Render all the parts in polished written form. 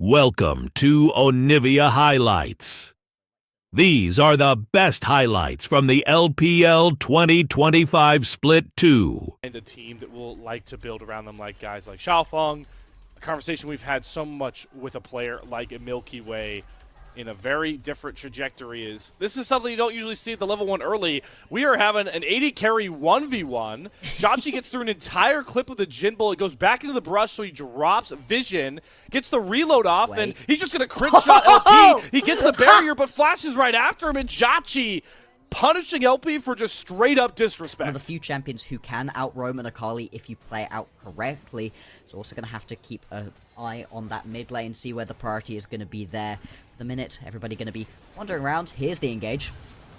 Welcome to Onivia Highlights. These are the best highlights from the LPL 2025 Split 2. And a team that will like to build around them, like guys like Xiaofeng. A conversation we've had so much with a player like a Milky Way in a very different trajectory is, this is something you don't usually see at the level 1 early. We are having an 80 carry 1v1. Jotchi gets through an entire clip with a Jin bullet, goes back into the brush, so he drops vision, gets the reload off, and he's just going to crit shot LP. He gets the barrier, but flashes right after him, and Jotchi punishing LP for just straight up disrespect. One of the few champions who can out-roam an Akali if you play it out correctly. So also going to have to keep an eye on that mid lane, see where the priority is going to be there. The minute, everybody going to be wandering around. Here's the engage.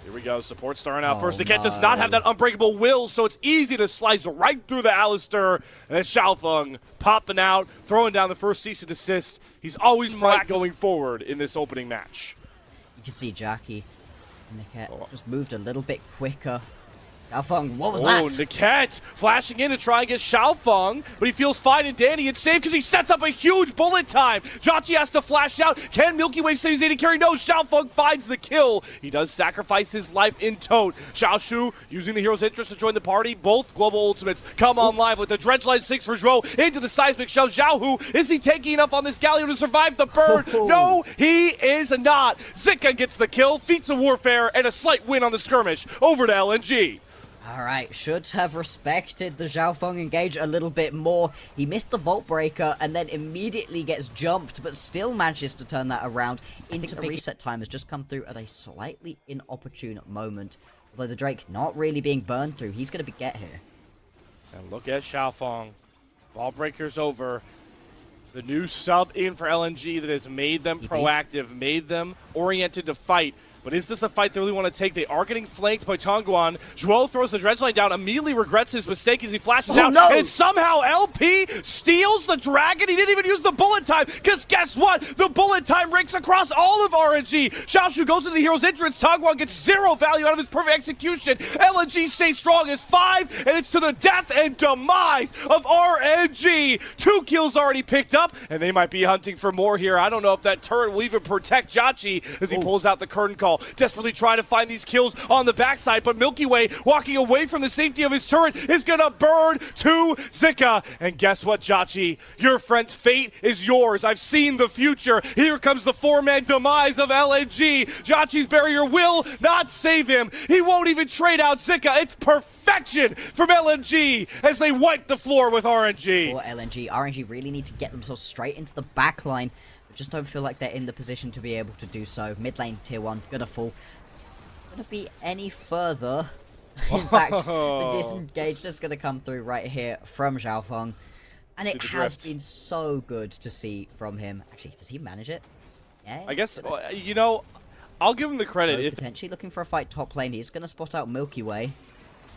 Here we go, support starting out first. The Cat does not have that unbreakable will, so it's easy to slice right through the Alistair. And it's Xiaofeng popping out, throwing down the first cease and desist. He's always right going forward in this opening match. You can see Jackie and the Cat just moved a little bit quicker. Xiaofeng, what was that? Niket flashing in to try and get Xiaofeng, but he feels fine and dandy and safe because he sets up a huge bullet time. Jotchi has to flash out. Can Milky Way save his 80 carry? No, Xiaofeng finds the kill. He does sacrifice his life in tote. Xiaoshu using the hero's interest to join the party. Both global ultimates come online with the Dredgeline 6 for Zhuo into the seismic shell. Xiaohu, is he taking enough on this Galio to survive the burn? No, he is not. Zika gets the kill, feats of warfare, and a slight win on the skirmish. Over to LNG. Alright, should have respected the Xiaofeng engage a little bit more. He missed the Vault Breaker and then immediately gets jumped, but still manages to turn that around into the reset time has just come through at a slightly inopportune moment. Although the Drake not really being burned through, he's going to get here. And look at Xiaofeng. Vault Breaker's over. The new sub in for LNG that has made them proactive, made them oriented to fight. But is this a fight they really want to take? They are getting flanked by Tongguan. Zhuo throws the Dredgeline down, immediately regrets his mistake as he flashes out. No. And somehow LP steals the dragon. He didn't even use the bullet time, because guess what? The bullet time ranks across all of RNG. Xiaoshu goes to the hero's entrance. Tongguan gets 0 value out of his perfect execution. LNG stays strong as 5, and it's to the death and demise of RNG. 2 kills already picked up, and they might be hunting for more here. I don't know if that turret will even protect Jotchi as he pulls out the curtain call. Desperately trying to find these kills on the backside, but Milky Way, walking away from the safety of his turret, is gonna burn to Zika. And guess what, Jotchi? Your friend's fate is yours. I've seen the future. Here comes the 4-man demise of LNG. Jotchi's barrier will not save him. He won't even trade out Zika. It's perfection from LNG as they wipe the floor with RNG. For RNG really need to get themselves straight into the back line. Just don't feel like they're in the position to be able to do so. Mid lane, tier 1, gonna fall. Gonna be any further. In fact, the disengage just gonna come through right here from Xiaofeng. And it has been so good to see from him. Actually, does he manage it? Yeah. I guess, you know, I'll give him the credit. Potentially looking for a fight top lane. He's gonna spot out Milky Way.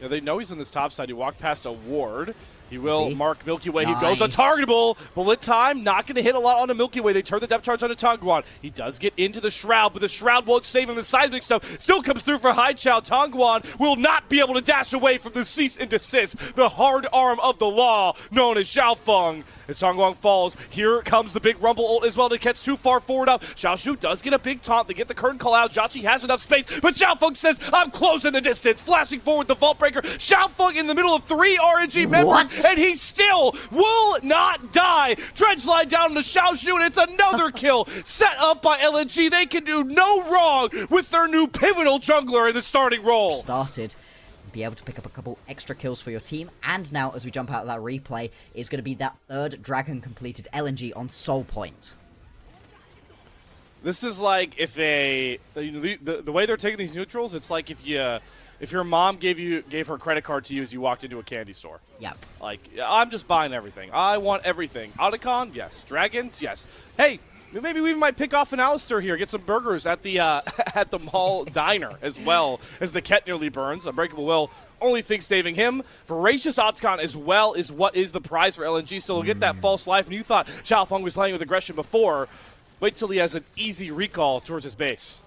Yeah, they know he's on this top side. He walked past a ward. He will mark Milky Way. He goes untargetable. Bullet time, not going to hit a lot on the Milky Way. They turn the depth charge onto Tongguan. He does get into the Shroud, but the Shroud won't save him. The seismic stuff still comes through for Hai Chao. Tongguan will not be able to dash away from the cease and desist. The hard arm of the law, known as Xiaofeng. As Tongguan falls, here comes the big rumble ult as well. It gets too far forward up. Xiaoshu does get a big taunt. They get the curtain call out. Jotchi has enough space, but Xiaofeng says, I'm closing the distance. Flashing forward the Vault Breaker. Xiaofeng in the middle of 3 RNG members, and he still will not die. Dredgeline down to Xiaoshu, and it's another kill set up by LNG. They can do no wrong with their new pivotal jungler in the starting role. Started. Be able to pick up a couple extra kills for your team, and now as we jump out of that replay is going to be that 3rd dragon completed LNG on Soul Point. This is like if the way they're taking these neutrals, it's like if your mom gave her credit card to you as you walked into a candy store. Yeah. Like, I'm just buying everything. I want everything. Otacon, yes. Dragons, yes. Hey, maybe we might pick off an Alistair here, get some burgers at the at the mall diner as well as the Ket nearly burns. Unbreakable Will, only thing saving him. Voracious Otacon as well is what is the prize for LNG, so he'll get that false life. And you thought Xiaofeng was playing with aggression before. Wait till he has an easy recall towards his base.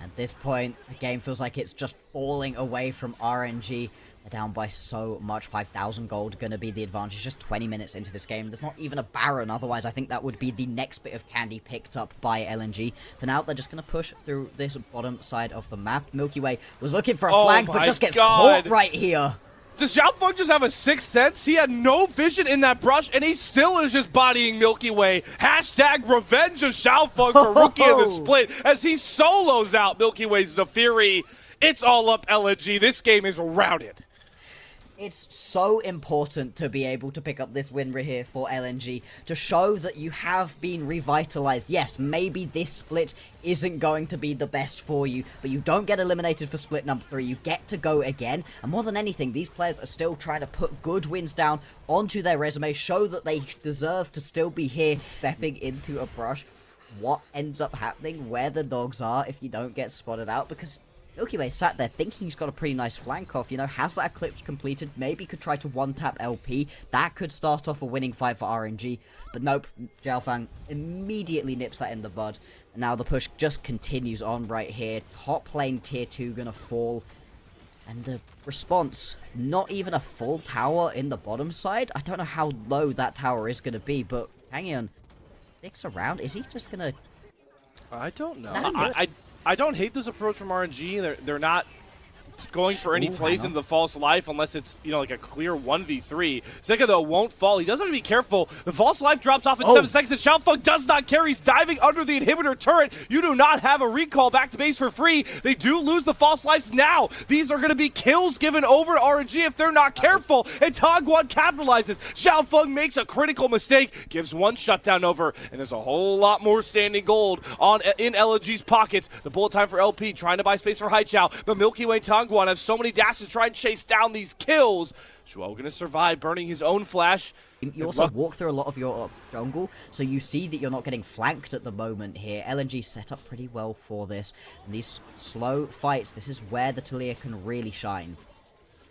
At this point, the game feels like it's just falling away from RNG. They're down by so much. 5,000 gold going to be the advantage just 20 minutes into this game. There's not even a Baron. Otherwise, I think that would be the next bit of candy picked up by LNG. For now, they're just going to push through this bottom side of the map. Milky Way was looking for a flank, but just gets caught right here. Does Xiaofeng just have a sixth sense? He had no vision in that brush, and he still is just bodying Milky Way. Hashtag revenge of Xiaofeng for Rookie of the Split as he solos out Milky Way's The Fury. It's all up LNG. This game is routed. It's so important to be able to pick up this win right here for LNG to show that you have been revitalized. Yes, maybe this split isn't going to be the best for you, but you don't get eliminated for split number 3. You get to go again, and more than anything, these players are still trying to put good wins down onto their resume, show that they deserve to still be here. Stepping into a brush, what ends up happening, where the dogs are if you don't get spotted out, because Milky Way sat there thinking he's got a pretty nice flank off, you know, has that Eclipse completed, maybe could try to one-tap LP, that could start off a winning fight for RNG, but nope, Xiaofeng immediately nips that in the bud, and now the push just continues on right here, top lane tier 2 gonna fall, and the response, not even a full tower in the bottom side. I don't know how low that tower is gonna be, but Hangyeon sticks around, is he just gonna... I don't know. I don't hate this approach from RNG. They're not going for any plays into the false life unless it's, you know, like a clear 1v3. Zeka, though, won't fall. He does have to be careful. The false life drops off in 7 seconds, and Xiaofeng does not care. He's diving under the inhibitor turret. You do not have a recall back to base for free. They do lose the false lives now. These are going to be kills given over to RNG if they're not careful, and Tagwan capitalizes. Xiaofeng makes a critical mistake, gives one shutdown over, and there's a whole lot more standing gold in LNG's pockets. The bullet time for LP, trying to buy space for Haichao. The Milky Way Tagwan have so many dashes to try and chase down these kills. Shuo gonna survive, burning his own flash. You also walk through a lot of your jungle, so you see that you're not getting flanked at the moment here. LNG set up pretty well for this. And these slow fights, this is where the Talia can really shine.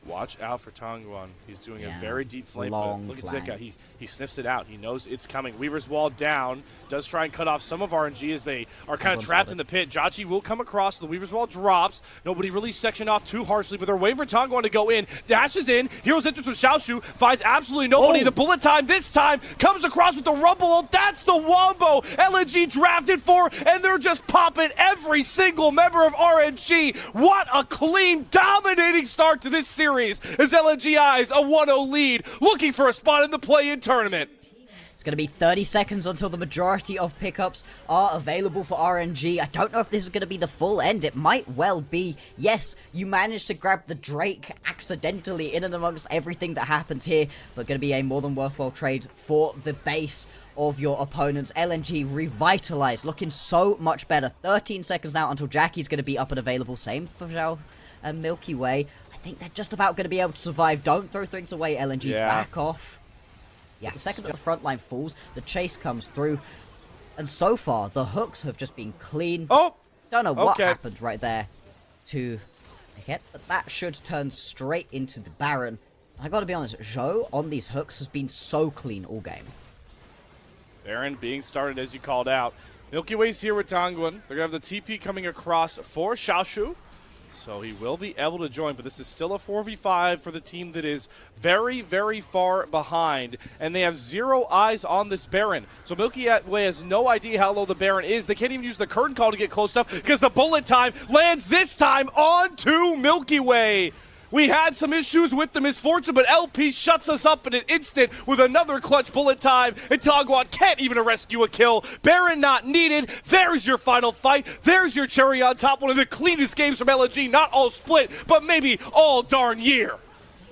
Watch out for Tongguan. He's doing a very deep flank. Look at Zika. He sniffs it out. He knows it's coming. Weaver's wall down. Does try and cut off some of RNG as they are kind of trapped in the pit. Jachi will come across. The Weaver's wall drops. Nobody really sectioned off too harshly, but they're waiting for Tongguan to go in. Dashes in. Hero's entrance with Xiaoshu. Finds absolutely nobody. The bullet time this time comes across with the rumble. That's the wombo LNG drafted for, and they're just popping every single member of RNG. What a clean, dominating start to this series as LNG eyes a 1-0 lead, looking for a spot in the play-in tournament. It's going to be 30 seconds until the majority of pickups are available for RNG. I don't know if this is going to be the full end. It might well be. Yes, you managed to grab the Drake accidentally in and amongst everything that happens here, but going to be a more than worthwhile trade for the base of your opponents. LNG revitalized, looking so much better. 13 seconds now until Jackie's going to be up and available. Same for Zhao and Milky Way. I think they're just about going to be able to survive. Don't throw things away, LNG. Back off. Yeah, the second that the front line falls, the chase comes through. And so far, the hooks have just been clean. Oh! Don't know what happened right there to hit, but that should turn straight into the Baron. I gotta be honest, Zhou on these hooks has been so clean all game. Baron being started as you called out. Milky Way's here with Tongguan. They're gonna have the TP coming across for Xiaoshu. So he will be able to join, but this is still a 4v5 for the team that is very, very far behind. And they have 0 eyes on this Baron. So Milky Way has no idea how low the Baron is. They can't even use the curtain call to get close enough because the bullet time lands this time onto Milky Way. We had some issues with the misfortune, but LP shuts us up in an instant with another clutch bullet time, and Tagwan can't even rescue a kill. Baron not needed. There's your final fight. There's your cherry on top. One of the cleanest games from LNG, not all split, but maybe all darn year.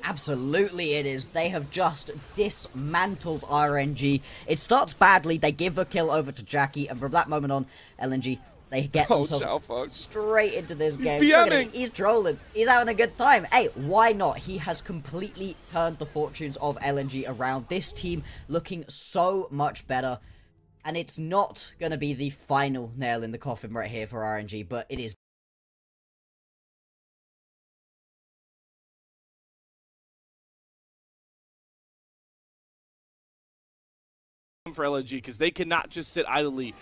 Absolutely it is. They have just dismantled RNG. It starts badly. They give a kill over to Jackie, and from that moment on, LNG... they get themselves straight into this game. Look at him. He's trolling. He's having a good time. Hey, why not? He has completely turned the fortunes of LNG around. This team looking so much better. And it's not going to be the final nail in the coffin right here for RNG, but it is. For LNG, because they cannot just sit idly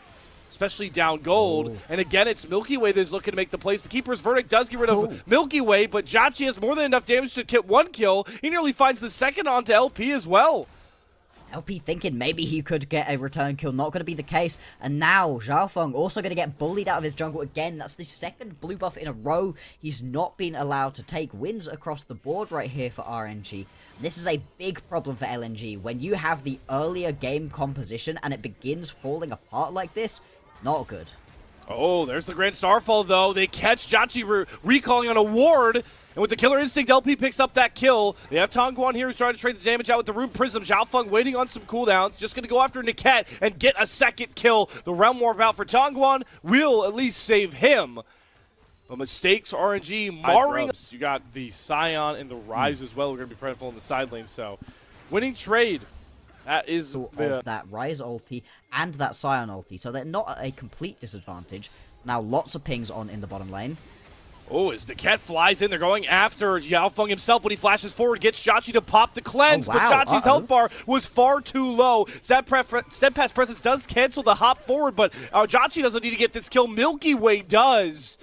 especially down gold. Ooh. And again, it's Milky Way that's looking to make the plays. The Keeper's Verdict does get rid of Milky Way, but Jacci has more than enough damage to get 1 kill. He nearly finds the second onto LP as well. LP thinking maybe he could get a return kill, not going to be the case. And now, Xiaofeng also going to get bullied out of his jungle again. That's the second blue buff in a row. He's not been allowed to take wins across the board right here for RNG. This is a big problem for LNG. When you have the earlier game composition and it begins falling apart like this, not good. Oh, there's the Grand Starfall, though. They catch Jacci recalling on a ward. And with the Killer Instinct, LP picks up that kill. They have Tongguan here who's trying to trade the damage out with the Rune Prism. Xiaofeng waiting on some cooldowns. Just going to go after Niket and get a second kill. The Realm Warp out for Tongguan will at least save him. But mistakes for RNG marring. You got the Scion and the Rise as well. We're going to be plentiful in the side lane. So winning trade. That is of that Rise ulti and that Scion ulti. So they're not at a complete disadvantage. Now lots of pings on in the bottom lane. Oh, as the cat flies in, they're going after Xiaofeng himself when he flashes forward, gets Jacci to pop the cleanse, but Jacci's health bar was far too low. Steadfast Presence does cancel the hop forward, but Jacci doesn't need to get this kill. Milky Way does.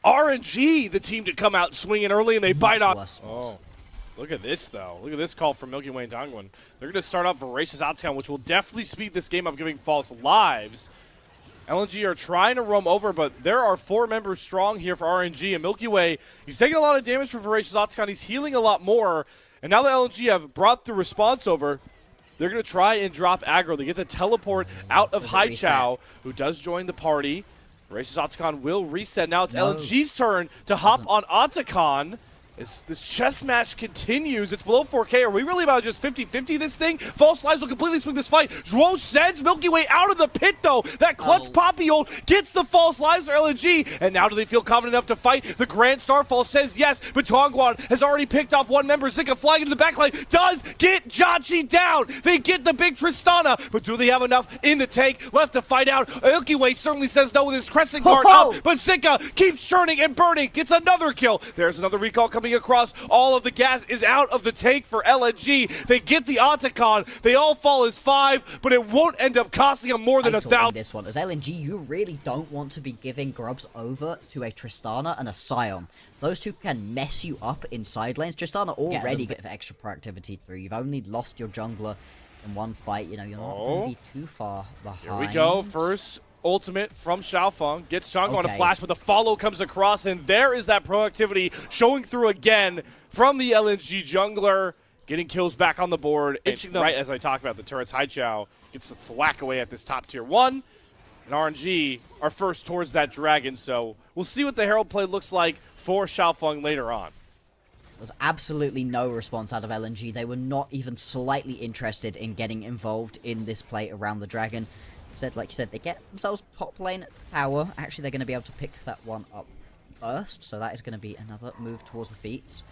RNG, the team to come out swinging early, and they bite off. Oh, look at this, though. Look at this call from Milky Way and Tongguan. They're going to start off Voracious Outcome, which will definitely speed this game up, giving false lives. LNG are trying to roam over, but there are 4 members strong here for RNG. And Milky Way, he's taking a lot of damage from Voracious Octagon. He's healing a lot more. And now that LNG have brought the response over, they're going to try and drop aggro. They get the teleport out of Haichao, who does join the party. Voracious Octagon will reset. Now it's LNG's turn to hop on Octagon. As this chess match continues, it's below 4K. Are we really about to just 50-50 this thing? False Lives will completely swing this fight. Zhuo sends Milky Way out of the pit, though. That clutch Poppy ult gets the False Lives for LNG. And now do they feel confident enough to fight? The Grand Starfall says yes, but Tongguan has already picked off one member. Zika flying into the backline does get Jacci down. They get the big Tristana, but do they have enough in the tank left to fight out? Milky Way certainly says no with his Crescent Guard up, but Zika keeps churning and burning, gets another kill. There's another recall coming across. All of the gas is out of the tank for LNG. They get the Otacon. They all fall as 5, but it won't end up costing them more than 1,000. This one, as LNG, you really don't want to be giving grubs over to a Tristana and a Scion. Those two can mess you up in side lanes. Tristana already get extra proactivity through. You've only lost your jungler in one fight. You know, you're not going to be too far behind. Here we go. First ultimate from Xiaofeng. Gets Tongguan on a flash, but the follow comes across, and there is that proactivity showing through again from the LNG jungler. Getting kills back on the board. Right as I talk about the turrets, Haichao gets the thwack away at this top tier 1. And RNG are first towards that dragon, so we'll see what the Herald play looks like for Xiaofeng later on. There was absolutely no response out of LNG. They were not even slightly interested in getting involved in this play around the dragon. Like you said, they get themselves top lane tower. Actually, they're going to be able to pick that one up first, so that is going to be another move towards the feats.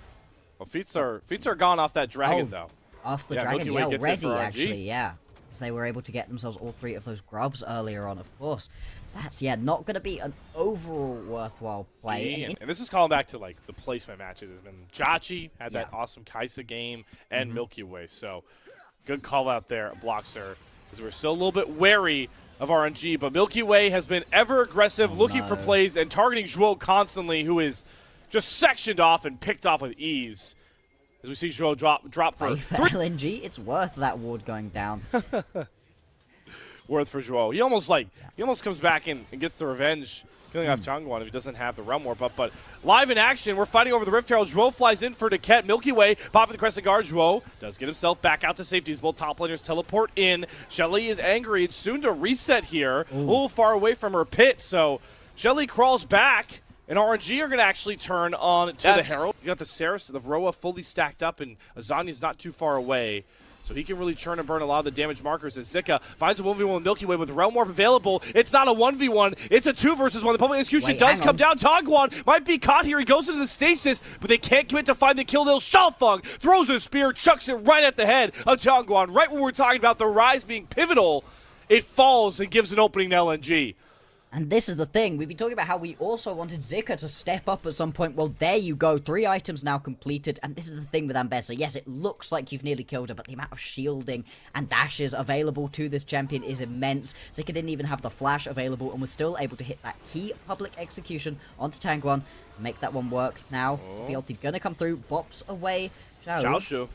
Well, feats are gone off that dragon, though. Off the dragon, already, actually, because they were able to get themselves all 3 of those grubs earlier on, of course. So that's, not going to be an overall worthwhile play. And this is calling back to, like, the placement matches. It's been Jacci had that awesome Kaisa game, and Milky Way, so good call out there, Blockster. Because we're still a little bit wary of RNG, but Milky Way has been ever aggressive, looking for plays and targeting Zhuo constantly, who is just sectioned off and picked off with ease. As we see Zhuo drop for 3. LNG, it's worth that ward going down. Worth for Zhuo. He almost comes back and gets the revenge, killing off Tongguan if he doesn't have the Realm Warp up. But live in action, we're fighting over the Rift Herald. Zhuo flies in for Niket. Milky Way popping the Crescent Guard. Zhuo does get himself back out to safety as both top laners teleport in. Shelly is angry. It's soon to reset here. A little far away from her pit, so Shelly crawls back. And RNG are going to actually turn on to the Herald. You got the Saris, the Roa fully stacked up, and Azani's not too far away. So he can really churn and burn a lot of the damage markers as Zika finds a 1v1 with Milky Way with Realm Warp available. It's not a 1v1, it's a 2 versus 1. The public execution does come down. Tongguan might be caught here. He goes into the stasis, but they can't commit to find the kill. Xiaofeng throws a spear, chucks it right at the head of Tongguan. Right when we're talking about the Rise being pivotal, it falls and gives an opening to LNG. And this is the thing, we've been talking about how we also wanted Zika to step up at some point. Well, there you go, 3 items now completed, and this is the thing with Ambessa. Yes, it looks like you've nearly killed her, but the amount of shielding and dashes available to this champion is immense. Zika didn't even have the flash available and was still able to hit that key public execution onto Tangwan, make that one work. Now, the ulti gonna come through, bops away Xiaoshu.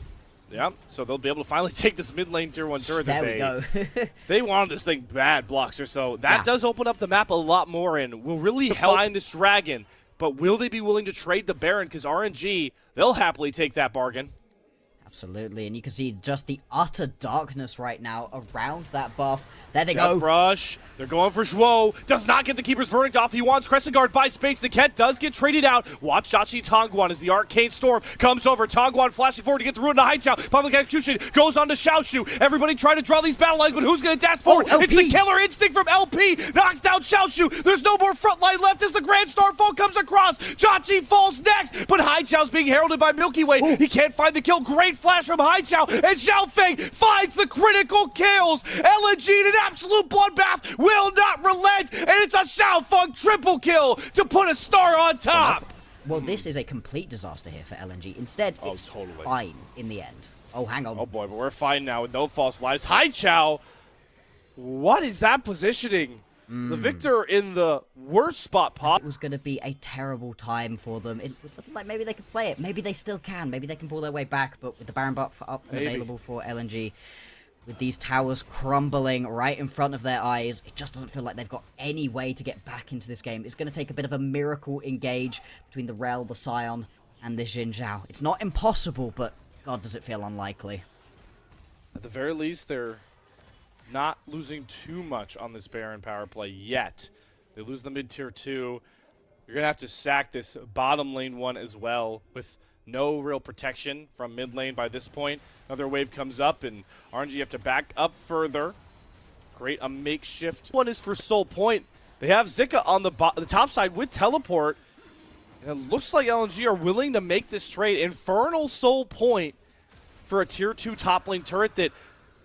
Yeah, so they'll be able to finally take this mid lane tier 1 turret that There we go. they wanted this thing bad, Bloxer, so that does open up the map a lot more and will really help find this dragon. But will they be willing to trade the Baron? Because RNG, they'll happily take that bargain. Absolutely, and you can see just the utter darkness right now around that buff. There they Death go. Rush. They're going for Zhuo. Does not get the Keeper's Verdict off. He wants Crescent Guard by space. The Ket does get traded out. Watch Jachi Tongguan as the Arcane Storm comes over. Tongguan flashing forward to get the Ruin to Haichao. Public Execution goes on to Xiaoshu. Everybody trying to draw these battle lines, but who's going to dash forward? LP. It's the Killer Instinct from LP. Knocks down Xiaoshu. There's no more front line left as the Grand Starfall comes across. Jachi falls next, but Haichao's being heralded by Milky Way. He can't find the kill. Great flash from Haichao. And Xiaofeng finds the critical kills. LNG in an absolute bloodbath will not relent. And it's a Xiaofeng triple kill to put a star on top. Well, this is a complete disaster here for LNG. Instead, it's fine in the end. Oh, hang on. Oh boy, but we're fine now with no false lives. Haichao, what is that positioning? The Victor in the worst spot pop. It was going to be a terrible time for them. It was looking like maybe they could play it. Maybe they still can. Maybe they can pull their way back. But with the Baron buff up and available for LNG, with these towers crumbling right in front of their eyes, it just doesn't feel like they've got any way to get back into this game. It's going to take a bit of a miracle engage between the Rel, the Scion, and the Xin Zhao. It's not impossible, but God, does it feel unlikely. At the very least, they're not losing too much on this Baron power play yet. They lose the mid-tier 2. You're going to have to sack this bottom lane one as well with no real protection from mid lane by this point. Another wave comes up, and RNG have to back up further. Create a makeshift. One is for Soul Point. They have Zika on the top side with teleport. And it looks like LNG are willing to make this trade. Infernal Soul Point for a tier 2 top lane turret that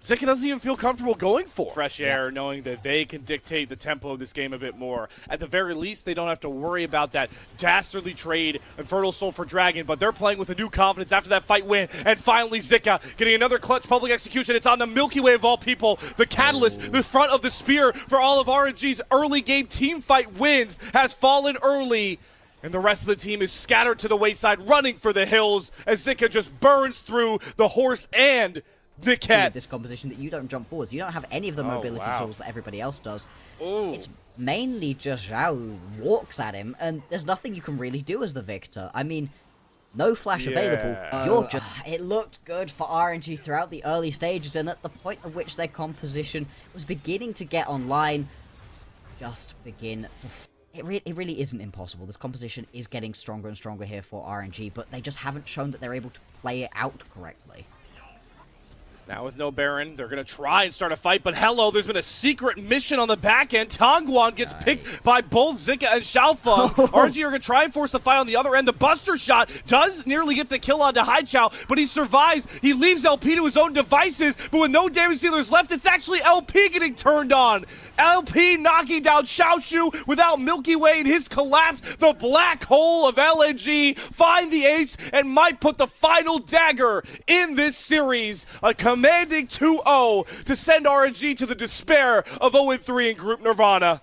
Zika doesn't even feel comfortable going for. Fresh air, knowing that they can dictate the tempo of this game a bit more. At the very least, they don't have to worry about that dastardly trade, Infernal Soul for Dragon, but they're playing with a new confidence after that fight win. And finally, Zika getting another clutch public execution. It's on the Milky Way of all people. The catalyst, the front of the spear for all of RNG's early game team fight wins has fallen early. And the rest of the team is scattered to the wayside, running for the hills as Zika just burns through the horse and the Cat. This composition that you don't jump forwards. You don't have any of the mobility tools that everybody else does. It's mainly just Zhao who walks at him, and there's nothing you can really do as the Victor. I mean, no flash available. You're just... It looked good for RNG throughout the early stages, and at the point at which their composition was beginning to get online, just begin to... It really isn't impossible. This composition is getting stronger and stronger here for RNG, but they just haven't shown that they're able to play it out correctly. Now with no Baron, they're going to try and start a fight, but hello, there's been a secret mission on the back end. Tongguan gets picked by both Zika and Xiaofeng. RNG are going to try and force the fight on the other end. The Buster Shot does nearly get the kill onto Haichao, but he survives. He leaves LP to his own devices, but with no damage dealers left, it's actually LP getting turned on. LP knocking down Xiaoshu without Milky Way in his collapse. The black hole of LNG find the ace and might put the final dagger in this series. A commanding 2-0 to send RNG to the despair of 0-3 in Group Nirvana.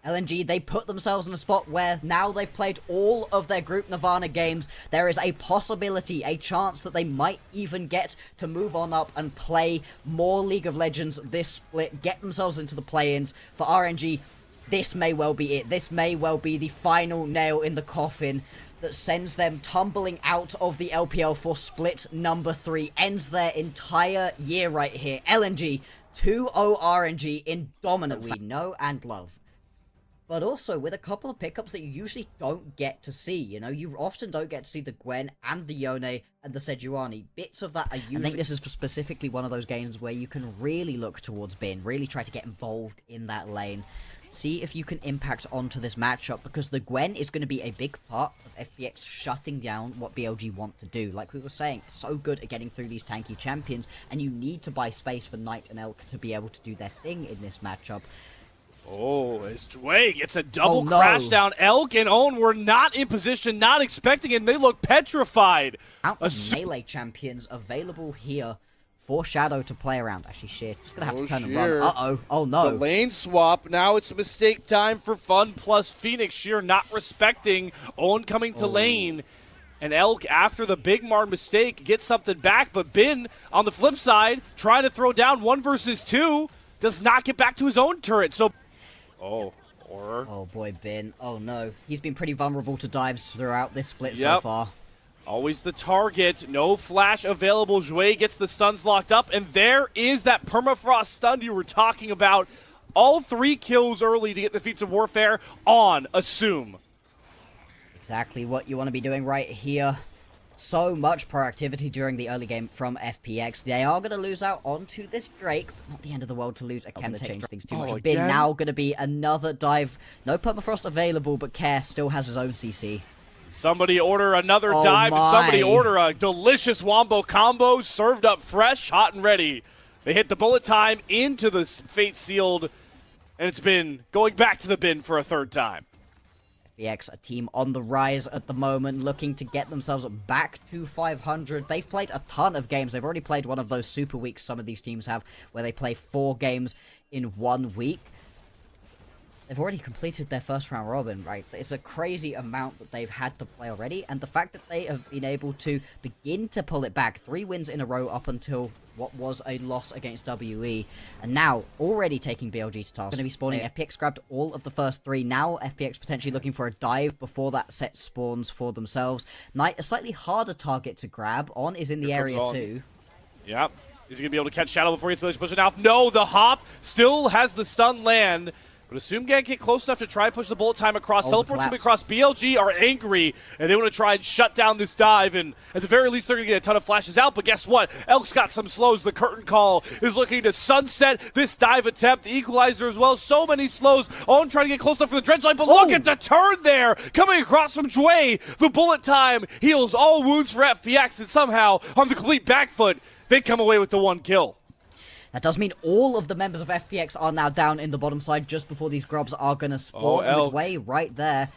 LNG, they put themselves in a spot where now they've played all of their Group Nirvana games. There is a possibility, a chance that they might even get to move on up and play more League of Legends this split, get themselves into the play-ins. For RNG, this may well be it. This may well be the final nail in the coffin that sends them tumbling out of the LPL for split number 3. Ends their entire year right here. LNG, 2-0 RNG in dominant we know and love. But also with a couple of pickups that you usually don't get to see. You know, you often don't get to see the Gwen and the Yone and the Sejuani. Bits of that are usually... I think this is specifically one of those games where you can really look towards Bin, really try to get involved in that lane. See if you can impact onto this matchup, because the Gwen is going to be a big part of FPX shutting down what BLG want to do. Like we were saying, so good at getting through these tanky champions, and you need to buy space for Knight and Elk to be able to do their thing in this matchup. Oh, as Dway gets a double no. crash down. Elk and Owen were not in position, not expecting it, and they look petrified. Out of melee champions available here for Shadow to play around. Actually, Sheer just gonna have to turn and run. Uh-oh. Oh, no. The lane swap. Now it's a mistake time for Fun plus Phoenix. Sheer not respecting. Owen coming to lane. And Elk, after the Big Mar mistake, gets something back. But Bin, on the flip side, trying to throw down 1 versus 2, does not get back to his own turret. So, oh boy, Bin. Oh, no. He's been pretty vulnerable to dives throughout this split so far. Always the target. No flash available. Jouet gets the stuns locked up, and there is that permafrost stun you were talking about. All 3 kills early to get the Feats of Warfare on Assume. Exactly what you want to be doing right here. So much proactivity during the early game from FPX. They are going to lose out onto this Drake, but not the end of the world to lose. I can't change things too much. Bin now going to be another dive. No permafrost available, but Care still has his own CC. Somebody order another dive. Somebody order a delicious wombo combo served up fresh, hot and ready. They hit the bullet time into the Fate Sealed, and it's been going back to the bin for a 3rd time. FPX, a team on the rise at the moment, looking to get themselves back to 500. They've played a ton of games. They've already played one of those super weeks some of these teams have, where they play 4 games in 1 week. They've already completed their first round robin, right? It's a crazy amount that they've had to play already, and the fact that they have been able to begin to pull it back, 3 wins in a row up until what was a loss against WE, and now already taking BLG to task. Going to be spawning. FPX grabbed all of the first 3. Now FPX potentially looking for a dive before that set spawns for themselves. Knight, a slightly harder target to grab. On is in the area too. Yep. Is he going to be able to catch Shadow before he gets the push it out? No, the hop still has the stun land. But Assume can't get close enough to try and push the bullet time across. Teleport's coming across. BLG are angry, and they want to try and shut down this dive, and at the very least, they're going to get a ton of flashes out. But guess what? Elk's got some slows. The curtain call is looking to sunset this dive attempt. The equalizer as well. So many slows. Owen trying to get close enough for the dredge line, but look at the turn there. Coming across from Jouet. The bullet time heals all wounds for FPX, and somehow, on the complete back foot, they come away with the 1 kill. That does mean all of the members of FPX are now down in the bottom side just before these grubs are going to spawn. Midway right there.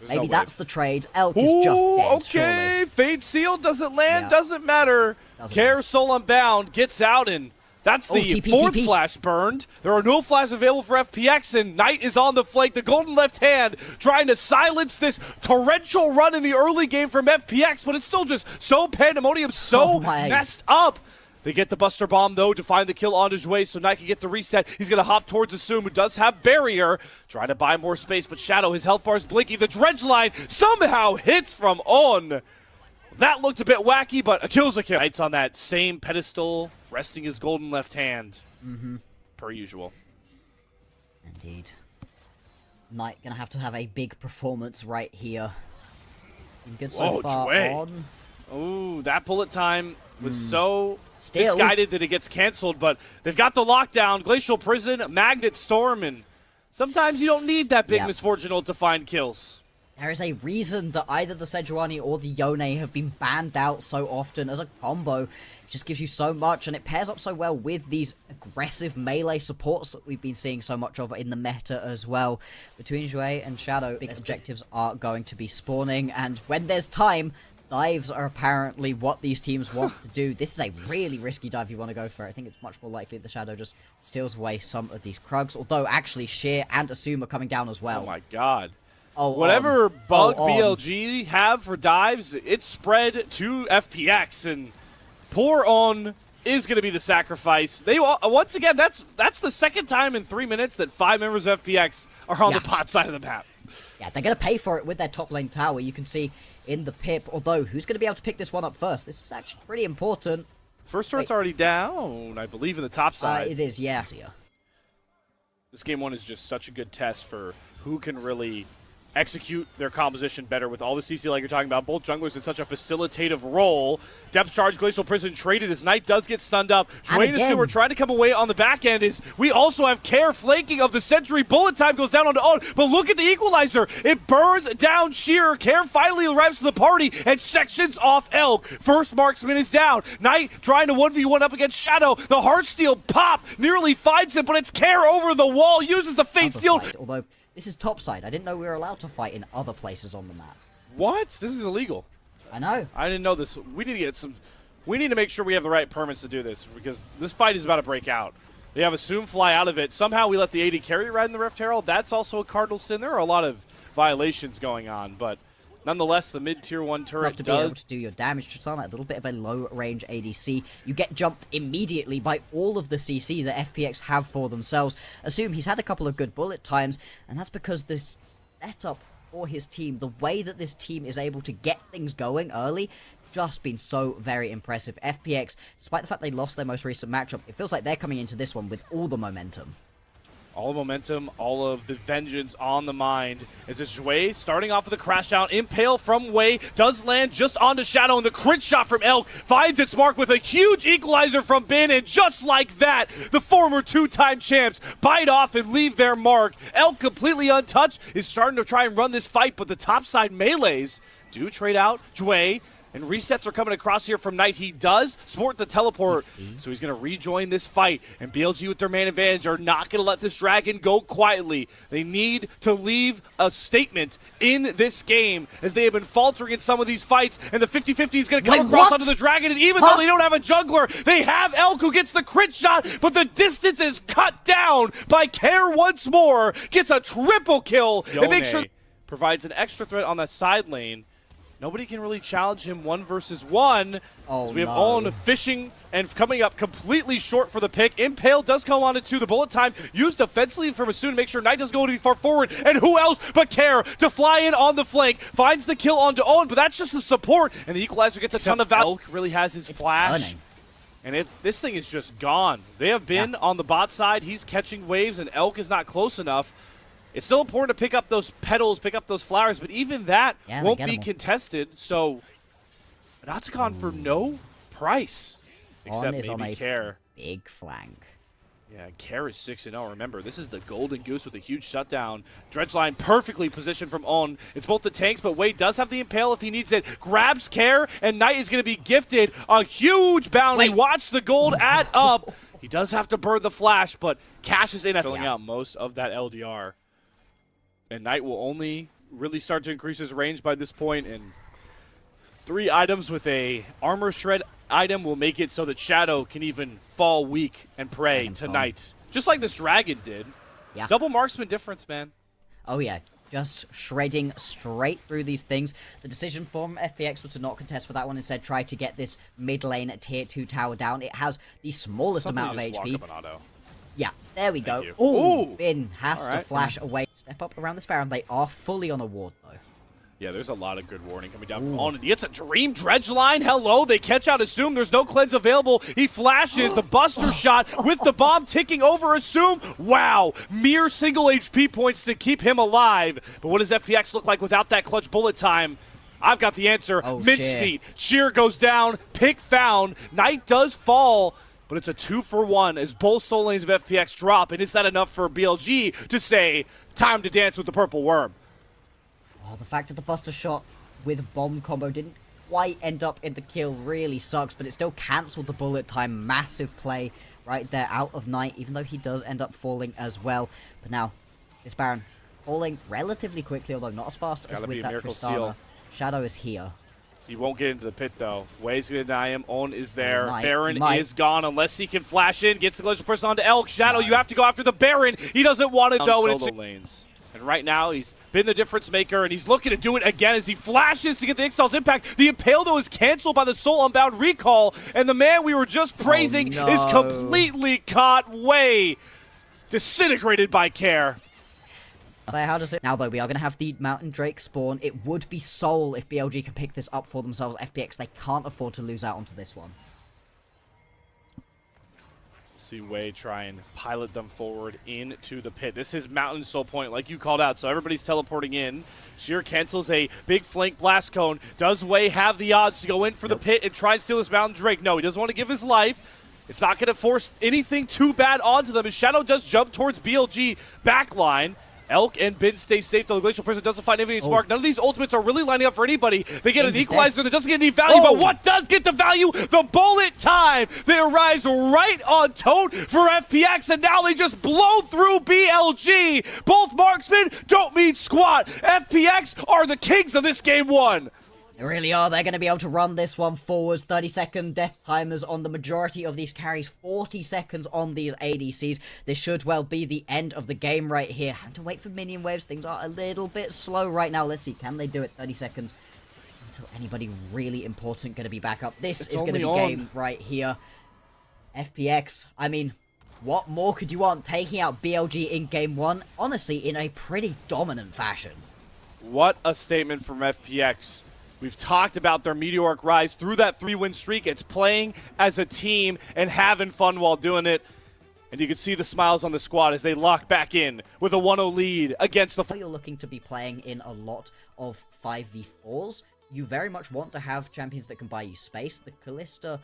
Maybe that's the trade. Elk is just dead, okay. Surely. Fade Seal doesn't land, doesn't matter. Care Soul Unbound gets out, and that's the TP. Flash burned. There are no flashes available for FPX, and Knight is on the flank. The golden left hand trying to silence this torrential run in the early game from FPX, but it's still just so pandemonium, so messed up. They get the Buster Bomb, though, to find the kill on his way, so Knight can get the reset. He's going to hop towards Assume, who does have Barrier. Trying to buy more space, but Shadow, his health bar is blinking. The dredge line somehow hits from On. That looked a bit wacky, but a kill's a kill. Knight's on that same pedestal, resting his golden left hand. Per usual. Indeed. Knight going to have a big performance right here. Been good so far. On. Ooh, that bullet time was so misguided that it gets canceled, but they've got the lockdown, Glacial Prison, Magnet Storm, and sometimes you don't need that big misfortune to find kills. There is a reason that either the Sejuani or the Yone have been banned out so often as a combo. It just gives you so much, and it pairs up so well with these aggressive melee supports that we've been seeing so much of in the meta as well. Between Jouet and Shadow, big objectives are going to be spawning, and when there's time, dives are apparently what these teams want to do. This is a really risky dive you want to go for. I think it's much more likely the Shadow just steals away some of these Krugs, although actually Sheer and Assume are coming down as well. Oh my god. Whatever bug BLG have for dives, it's spread to FPX, and poor On is going to be the sacrifice. They once again, that's the second time in 3 minutes that 5 members of FPX are on the bot side of the map. Yeah, they're going to pay for it with their top lane tower. You can see in the pip, although who's going to be able to pick this one up first? This is actually pretty important. First turret's already down, I believe, in the top side. It is, yeah. This game 1 is just such a good test for who can really execute their composition better with all the CC like you're talking about. Both junglers in such a facilitative role. Depth charge, Glacial Prison traded as Knight does get stunned up. Dwayne and Sue are trying to come away on the back end. We also have Care flanking of the Sentry. Bullet time goes down onto Own, but look at the equalizer. It burns down Sheer. Care finally arrives to the party and sections off Elk. First marksman is down. Knight trying to 1v1 up against Shadow. The Heartsteel pop nearly finds him, but it's Care over the wall, uses the Fate Seal. Although, this is topside. I didn't know we were allowed to fight in other places on the map. What? This is illegal. I know. I didn't know this. We need to get some. We need to make sure we have the right permits to do this because this fight is about to break out. They have Assume fly out of it. Somehow we let the AD carry ride in the Rift Herald. That's also a cardinal sin. There are a lot of violations going on, but nonetheless, the mid-tier 1 turret You have to be able to do your damage. Tristana, a little bit of a low-range ADC. You get jumped immediately by all of the CC that FPX have for themselves. Assume he's had a couple of good bullet times, and that's because this setup for his team, the way that this team is able to get things going early, just been so very impressive. FPX, despite the fact they lost their most recent matchup, it feels like they're coming into this one with all the momentum. All the momentum, all of the vengeance on the mind. As it's Wei starting off with a crash down. Impale from Wei does land just onto Shadow, and the crit shot from Elk finds its mark with a huge equalizer from Bin, and just like that, the former two-time champs bite off and leave their mark. Elk, completely untouched, is starting to try and run this fight, but the topside melees do trade out. Jway and resets are coming across here from Knight. He does sport the teleport, so he's going to rejoin this fight. And BLG with their man advantage are not going to let this dragon go quietly. They need to leave a statement in this game as they have been faltering in some of these fights. And the 50-50 is going to come across onto the dragon. And even though they don't have a jungler, they have Elk who gets the crit shot, but the distance is cut down by Care once more. Gets a triple kill. And makes sure provides an extra threat on that side lane. Nobody can really challenge him 1 versus 1. Oh, so we have Own fishing and coming up completely short for the pick. Impale does come on it too. The bullet time used offensively from Asun to make sure Knight doesn't go too far forward. And who else but Care to fly in on the flank. Finds the kill onto Own, but that's just the support. And the equalizer gets a ton of value. Elk really has his flash. Burning. And this thing is just gone. They have been on the bot side. He's catching waves, and Elk is not close enough. It's still important to pick up those petals, pick up those flowers, but even that won't be contested. So, Natsucon for no price, except maybe Care. Big flank. Yeah, Care is 6-0. Remember, this is the Golden Goose with a huge shutdown. Dredgeline perfectly positioned from Own. It's both the tanks, but Wade does have the Impale if he needs it. Grabs Care, and Knight is going to be gifted a huge bounty. Watch the gold add up. He does have to burn the flash, but Cash is in, filling out most of that LDR. And Knight will only really start to increase his range by this point, and 3 items with a armor shred item will make it so that Shadow can even fall weak and prey to Knight. Just like this dragon did. Yeah. Double marksman difference, man. Oh yeah, just shredding straight through these things. The decision from FPX was to not contest for that one, instead try to get this mid lane at tier 2 tower down. It has the smallest amount of HP. Yeah, there we go. Ooh, Bin has to flash away. Step up around this Baron. They are fully on a ward, though. Yeah, there's a lot of good warning coming down from Own. He gets a Dream Dredge line. Hello, they catch out Assume. There's no cleanse available. He flashes the Buster shot with the bomb ticking over Assume. Wow, mere single HP points to keep him alive. But what does FPX look like without that clutch bullet time? I've got the answer. Mid-speed. Sheer goes down. Pick found. Knight does fall. But it's a 2-for-1 as both soul lanes of FPX drop. And is that enough for BLG to say, time to dance with the purple worm? Oh, the fact that the Buster shot with bomb combo didn't quite end up in the kill really sucks, but it still cancelled the bullet time. Massive play right there out of Knight, even though he does end up falling as well. But now, this Baron falling relatively quickly, although not as fast as with that Tristana. Shadow is here. He won't get into the pit, though. Way's going to deny him. Own is there. Baron is gone unless he can flash in. Gets the Glacial Person onto Elk. Shadow, you have to go after the Baron. He doesn't want it, though. And it's lanes. And right now, he's been the difference maker, and he's looking to do it again as he flashes to get the Ixtal's impact. The Impale, though, is canceled by the Soul Unbound recall, and the man we were just praising is completely caught way disintegrated by Care. So how does it... Now, though, we are going to have the Mountain Drake spawn. It would be Soul if BLG can pick this up for themselves. FPX, they can't afford to lose out onto this one. See Wei try and pilot them forward into the pit. This is Mountain Soul Point, like you called out, so everybody's teleporting in. Sheer cancels a big flank blast cone. Does Wei have the odds to go in for the pit and try and steal this Mountain Drake? No, he doesn't want to give his life. It's not going to force anything too bad onto them, as Shadow does jump towards BLG backline. Elk and Bin stay safe, though the Glacial Prison doesn't find any spark. None of these ultimates are really lining up for anybody. They get an equalizer that doesn't get any value, but what does get the value? The bullet time! They arrives right on tote for FPX, and now they just blow through BLG. Both marksmen don't mean squat. FPX are the kings of this game one. They really are. They're going to be able to run this one forwards. 30-second death timers on the majority of these carries. 40 seconds on these ADCs. This should well be the end of the game right here. Have to wait for minion waves. Things are a little bit slow right now. Let's see. Can they do it? 30 seconds until anybody really important going to be back up. This is going to be game right here. FPX, I mean, what more could you want? Taking out BLG in game one, honestly, in a pretty dominant fashion. What a statement from FPX. We've talked about their meteoric rise through that 3-win streak. It's playing as a team and having fun while doing it. And you can see the smiles on the squad as they lock back in with a 1-0 lead against the... You're looking to be playing in a lot of 5v4s. You very much want to have champions that can buy you space. The Kalista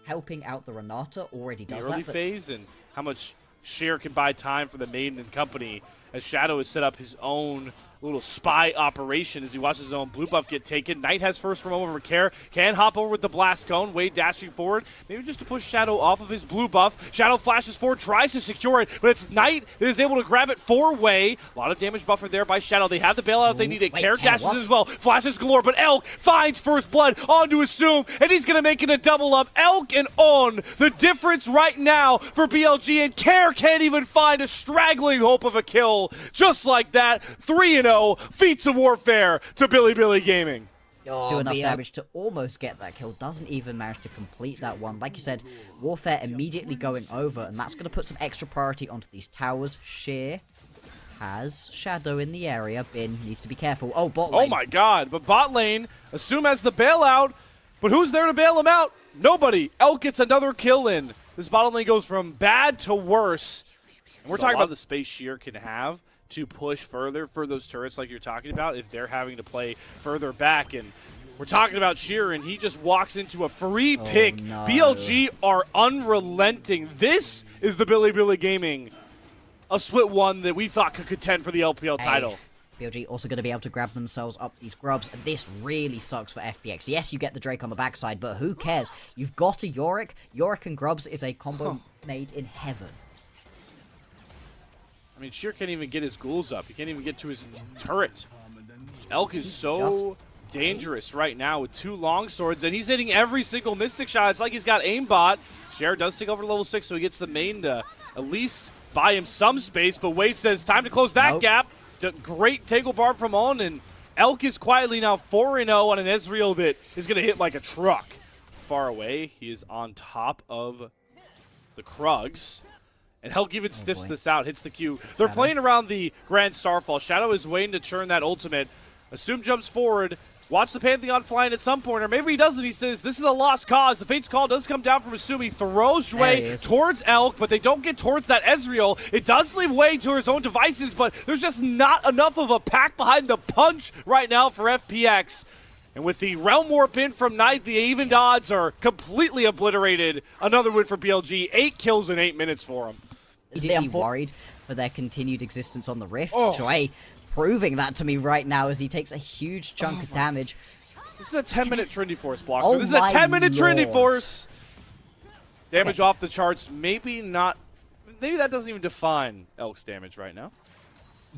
helping out the Renata already does that. The early phase and how much Sheer can buy time for the Maiden and company as Shadow has set up his own little spy operation as he watches his own blue buff get taken. Knight has first from over Care. Can hop over with the blast cone. Wade dashing forward. Maybe just to push Shadow off of his blue buff. Shadow flashes forward, tries to secure it, but it's Knight that is able to grab it for Wei. A lot of damage buffer there by Shadow. They have the bailout if they need it. Care dashes as well. Flashes galore, but Elk finds first blood onto Assume, and he's going to make it a double up. Elk and On, the difference right now for BLG, and Care can't even find a straggling hope of a kill. Just like that, 3-0. Feats of warfare to Billy Gaming. Do enough damage to almost get that kill. Doesn't even manage to complete that one. Like you said, Warfare immediately going over, and that's going to put some extra priority onto these towers. Sheer has Shadow in the area. Bin needs to be careful. Oh, bot lane. Oh my god, but bot lane, Assume has the bailout, but who's there to bail him out? Nobody. Elk gets another kill in. This bottom lane goes from bad to worse. And we're talking about the space Sheer can have to push further for those turrets like you're talking about if they're having to play further back. And we're talking about Sheer, and he just walks into a free pick. No. BLG are unrelenting. This is the Billy Gaming, a split one that we thought could contend for the LPL title. BLG also going to be able to grab themselves up these grubs, and this really sucks for FPX. Yes, you get the Drake on the backside, but who cares? You've got a Yorick. Yorick and grubs is a combo made in heaven. I mean, Sheer can't even get his ghouls up. He can't even get to his turret. Elk is so dangerous right now with 2 long swords, and he's hitting every single Mystic shot. It's like he's got aimbot. Sheer does take over level 6, so he gets the main to at least buy him some space, but Wade says time to close that gap. Great Tangle Barb from On, and Elk is quietly now 4-0 on an Ezreal that is going to hit like a truck. Far away, he is on top of the Krugs. And Elk even stiffs this out, hits the Q. They're playing around the Grand Starfall. Shadow is waiting to churn that ultimate. Assume jumps forward. Watch the Pantheon flying at some point, or maybe he doesn't. He says, this is a lost cause. The Fate's Call does come down from Assume. He throws Wei towards Elk, but they don't get towards that Ezreal. It does leave Wei to his own devices, but there's just not enough of a pack behind the punch right now for FPX. And with the Realm Warp in from Knight, the even odds are completely obliterated. Another win for BLG. 8 kills in 8 minutes for him. Is he worried for their continued existence on the Rift? Joy proving that to me right now as he takes a huge chunk of damage. This is a 10-minute Trinity Force block. So this is a 10-minute Trinity Force. Damage off the charts. Maybe not. Maybe that doesn't even define Elk's damage right now.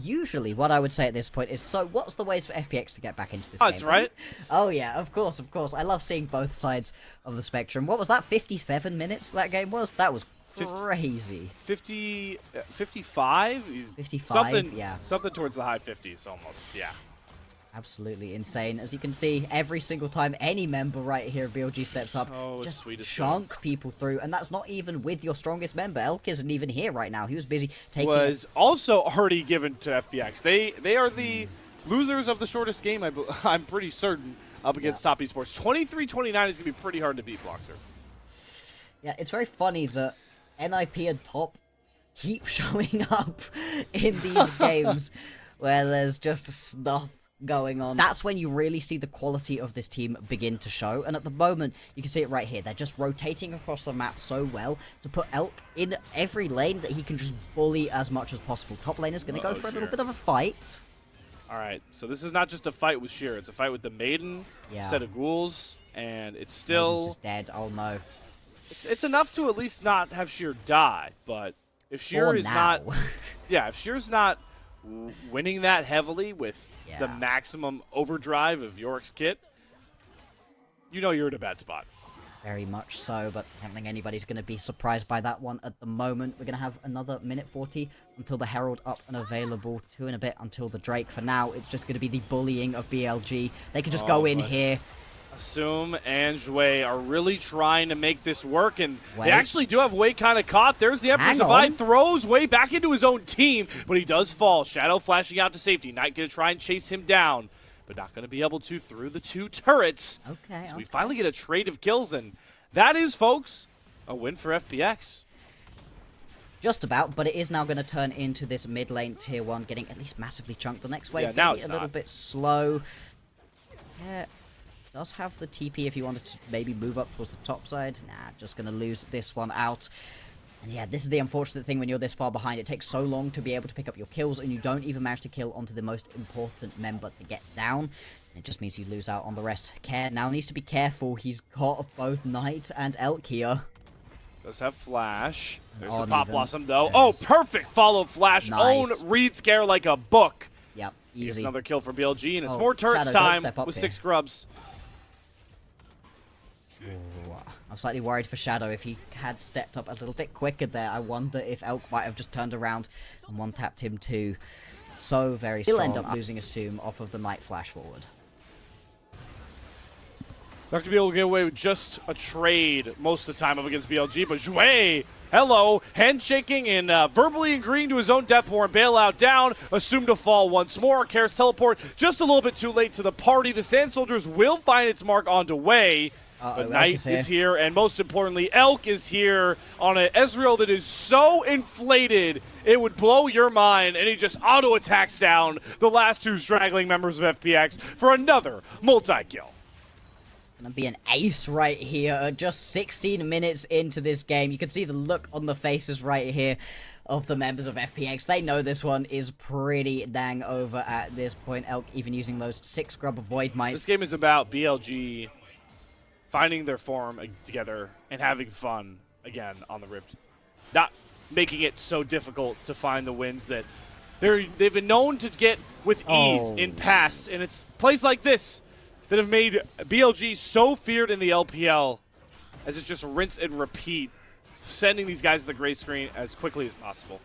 Usually what I would say at this point is, so what's the ways for FPX to get back into this game? That's right. Oh yeah, of course. I love seeing both sides of the spectrum. What was that, 57 minutes that game was? That was crazy. 55? 55, something towards the high 50s almost, yeah. Absolutely insane. As you can see, every single time any member right here of BLG steps up, just chunk people through, and that's not even with your strongest member. Elk isn't even here right now. He was busy taking was also already given to FPX. They are the losers of the shortest game, I'm pretty certain, up against Top Esports. 23-29 is going to be pretty hard to beat, Bloxer. Yeah, it's very funny that NIP and top keep showing up in these games where there's just stuff going on. That's when you really see the quality of this team begin to show, and at the moment you can see it right here. They're just rotating across the map so well to put Elk in every lane that he can just bully as much as possible. Top lane is going to go for a little bit of a fight. Alright, so this is not just a fight with Sheer, it's a fight with the Maiden, set of ghouls, and it's still... Maiden's just dead, oh no. It's enough to at least not have Sheer die, but if Sheer is not... Yeah, if Sheer's not winning that heavily with the maximum overdrive of Yorick's kit, you know you're in a bad spot. Very much so, but I don't think anybody's going to be surprised by that one at the moment. We're going to have another minute 40 until the Herald up and available, 2 and a bit until the Drake. For now, it's just going to be the bullying of BLG. They can just go in here. Assume and Jue are really trying to make this work, and they actually do have Wei kind of caught. There's the Emperor's Divide, throws Wei back into his own team, but he does fall. Shadow flashing out to safety. Knight going to try and chase him down, but not going to be able to through the 2 turrets. Okay. So we finally get a trade of kills, and that is, folks, a win for FPX. Just about, but it is now going to turn into this mid lane tier 1, getting at least massively chunked. The next wave now maybe a little bit slow. Yeah. Does have the TP if you wanted to maybe move up towards the top side. Nah, just going to lose this one out. And yeah, this is the unfortunate thing when you're this far behind. It takes so long to be able to pick up your kills, and you don't even manage to kill onto the most important member to get down. It just means you lose out on the rest. Care now needs to be careful. He's got both Knight and Elk here. Does have Flash. There's the Uneven. Pop Blossom, though. Oh, perfect follow Flash. Nice. Own Reed Scare like a book. Yep, Gets easy. another kill for BLG, and it's more turrets Shadow, don't time step up with here. 6 scrubs. I'm slightly worried for Shadow. If he had stepped up a little bit quicker there, I wonder if Elk might have just turned around and one-tapped him too. So very strong. He'll end up losing Assume off of the Night Flash forward. Not to be able to get away with just a trade most of the time up against BLG, but Jue, hello, handshaking and verbally agreeing to his own death warrant. Bailout down, assumed to fall once more. Karis teleport just a little bit too late to the party. The Sand Soldiers will find its mark onto Wei. But Knight is here, and most importantly, Elk is here on an Ezreal that is so inflated, it would blow your mind, and he just auto-attacks down the last 2 straggling members of FPX for another multi-kill. Gonna be an ace right here. Just 16 minutes into this game. You can see the look on the faces right here of the members of FPX. They know this one is pretty dang over at this point. Elk even using those 6 Grub of Void Mites. This game is about BLG finding their form together and having fun again on the Rift. Not making it so difficult to find the wins that they've been known to get with ease in past, and it's plays like this that have made BLG so feared in the LPL as it's just rinse and repeat, sending these guys to the gray screen as quickly as possible.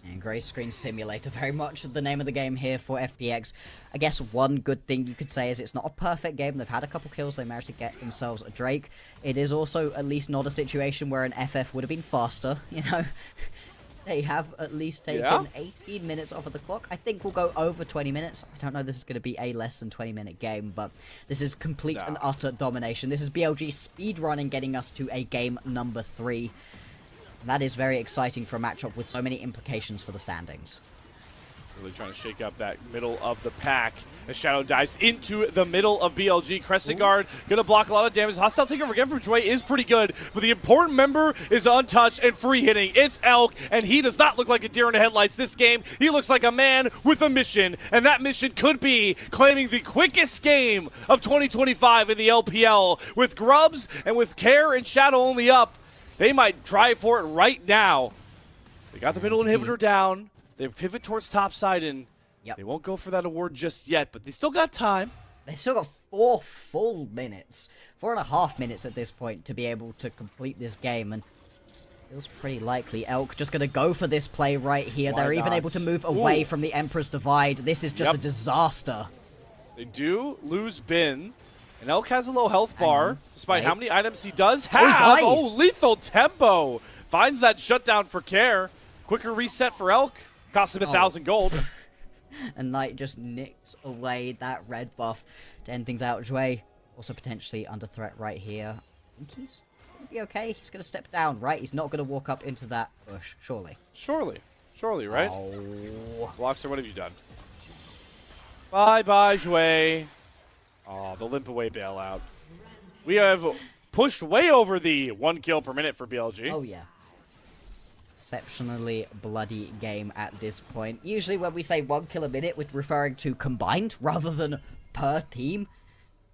And Grey Screen Simulator, very much the name of the game here for FPX. I guess one good thing you could say is it's not a perfect game. They've had a couple kills. They managed to get themselves a Drake. It is also at least not a situation where an FF would have been faster, you know. They have at least taken 18 minutes off of the clock. I think we'll go over 20 minutes. I don't know this is going to be a less than 20-minute game, but this is complete and utter domination. This is BLG speedrunning, getting us to a game number 3. And that is very exciting for a matchup with so many implications for the standings. Really trying to shake up that middle of the pack as Shadow dives into the middle of BLG. Crescent Guard going to block a lot of damage. Hostile takeover again from Jue is pretty good, but the important member is untouched and free hitting. It's Elk, and he does not look like a deer in the headlights this game. He looks like a man with a mission, and that mission could be claiming the quickest game of 2025 in the LPL. With Grubs and with Care and Shadow only up, they might drive for it right now. They got the middle inhibitor down. They pivot towards top side, and they won't go for that award just yet, but they still got time. They've still got 4 full minutes, 4.5 minutes at this point to be able to complete this game, and feels pretty likely. Elk just going to go for this play right here. They're even able to move away from the Emperor's Divide. This is just a disaster. They do lose Bin, and Elk has a low health bar, despite how many items he does have. Oh, lethal tempo. Finds that shutdown for Care. Quicker reset for Elk. Cost him 1,000 gold. And Knight just nicks away that red buff to end things out. Jue also potentially under threat right here. I think he's Be okay. He's gonna step down, right? He's not gonna walk up into that bush, surely. Surely, right? Oh. Bloxer, what have you done? Bye-bye, Jue. Oh, the limp away bailout. We have pushed way over the 1 kill per minute for BLG. Oh, yeah. Exceptionally bloody game at this point. Usually when we say 1 kill a minute, we're referring to combined rather than per team.